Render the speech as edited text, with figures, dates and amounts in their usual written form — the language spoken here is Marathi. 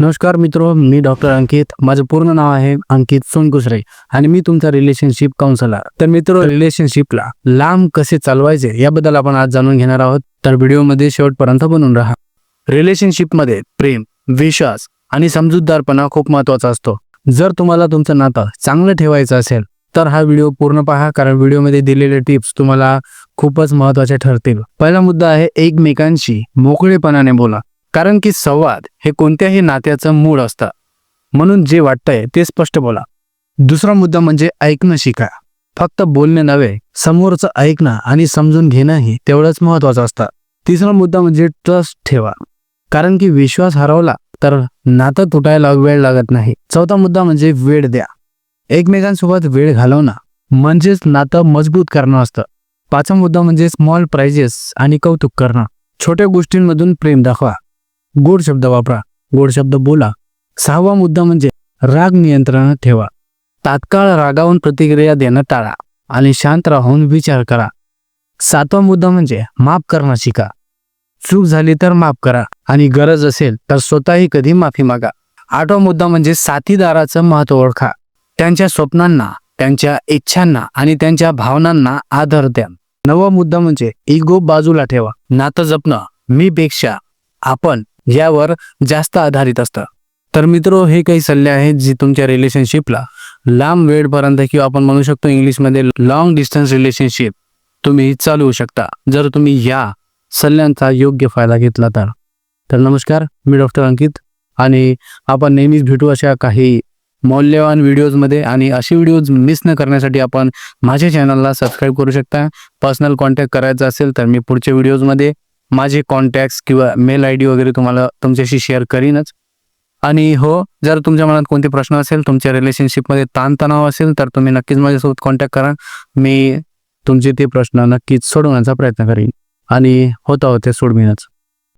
नमस्कार मित्रो, मी डॉक्टर अंकित. माझं पूर्ण नाव आहे अंकित सोनकुसरे आणि मी तुमचा रिलेशनशिप काउन्सिलर. तर मित्रो, रिलेशनशिपला लांब कसे चालवायचे याबद्दल आपण आज जाणून घेणार आहोत. तर व्हिडिओमध्ये शेवटपर्यंत बनून राहा. रिलेशनशिपमध्ये प्रेम, विश्वास आणि समजूतदारपणा खूप महत्त्वाचा असतो. जर तुम्हाला तुमचं नातं चांगलं ठेवायचं असेल तर हा व्हिडिओ पूर्ण पहा, कारण व्हिडिओमध्ये दिलेले टिप्स तुम्हाला खूपच महत्त्वाचे ठरतील. पहिला मुद्दा आहे एकमेकांशी मोकळेपणाने बोला, कारण की संवाद हे कोणत्याही नात्याचं मूळ असतं. म्हणून जे वाटतंय ते स्पष्ट बोला. दुसरा मुद्दा म्हणजे ऐकणं शिका. फक्त बोलणे नव्हे, समोरचं ऐकणं आणि समजून घेणंही तेवढंच महत्त्वाचं असतं. तिसरा मुद्दा म्हणजे ट्रस्ट ठेवा, कारण की विश्वास हरवला तर नातं तुटायला वेळ लागत नाही. चौथा मुद्दा म्हणजे वेळ द्या. एकमेकांसोबत वेळ घालवणं म्हणजेच नातं मजबूत करणं असतं. पाचवा मुद्दा म्हणजे स्मॉल प्राइजेस आणि कौतुक करणं. छोट्या गोष्टींमधून प्रेम दाखवा. गोड शब्द वापरा, गोड शब्द बोला. सहावा मुद्दा म्हणजे राग नियंत्रणात ठेवा. तात्काळ रागावून प्रतिक्रिया देणं टाळा आणि शांत राहून विचार करा. सातवा मुद्दा म्हणजे माफ करणं शिका. चूक झाली तर माफ करा आणि गरज असेल तर स्वतःही कधी माफी मागा. आठवा मुद्दा म्हणजे साथीदाराचं महत्त्व ओळखा. त्यांच्या स्वप्नांना, त्यांच्या इच्छांना आणि त्यांच्या भावनांना आदर द्या. नववा मुद्दा म्हणजे इगो बाजूला ठेवा. नातं जपणं मीपेक्षा आपण यावर जास्त आधारित असतं. तर मित्रो, हे काही सल्ले आहेत जे तुमच्या रिलेशनशिपला लांब वेळपर्यंत किंवा आपण म्हणू शकतो इंग्लिशमध्ये लॉंग डिस्टन्स रिलेशनशिप तुम्ही चालवू शकता, जर तुम्ही या सल्ल्यांचा योग्य फायदा घेतला तर. नमस्कार, मी डॉक्टर अंकित आणि आपण नेहमीच भेटू अशा काही मौल्यवान व्हिडिओजमध्ये. आणि असे व्हिडिओज मिस न करण्यासाठी आपण माझ्या चॅनलला सबस्क्राईब करू शकता. पर्सनल कॉन्टॅक्ट करायचा असेल तर मी पुढच्या व्हिडिओजमध्ये माझे कॉन्टॅक्ट्स किंवा मेल ID वगैरे तुम्हाला तुमच्याशी शेअर करीनच. आणि हो, जर तुमच्या मनात कोणते प्रश्न असेल, तुमच्या रिलेशनशिपमध्ये ताणतणाव असेल तर तुम्ही नक्कीच माझ्यासोबत कॉन्टॅक्ट करा. मी तुमचे ते प्रश्न नक्कीच सोडवण्याचा प्रयत्न करीन आणि होता होते सोडवीनच.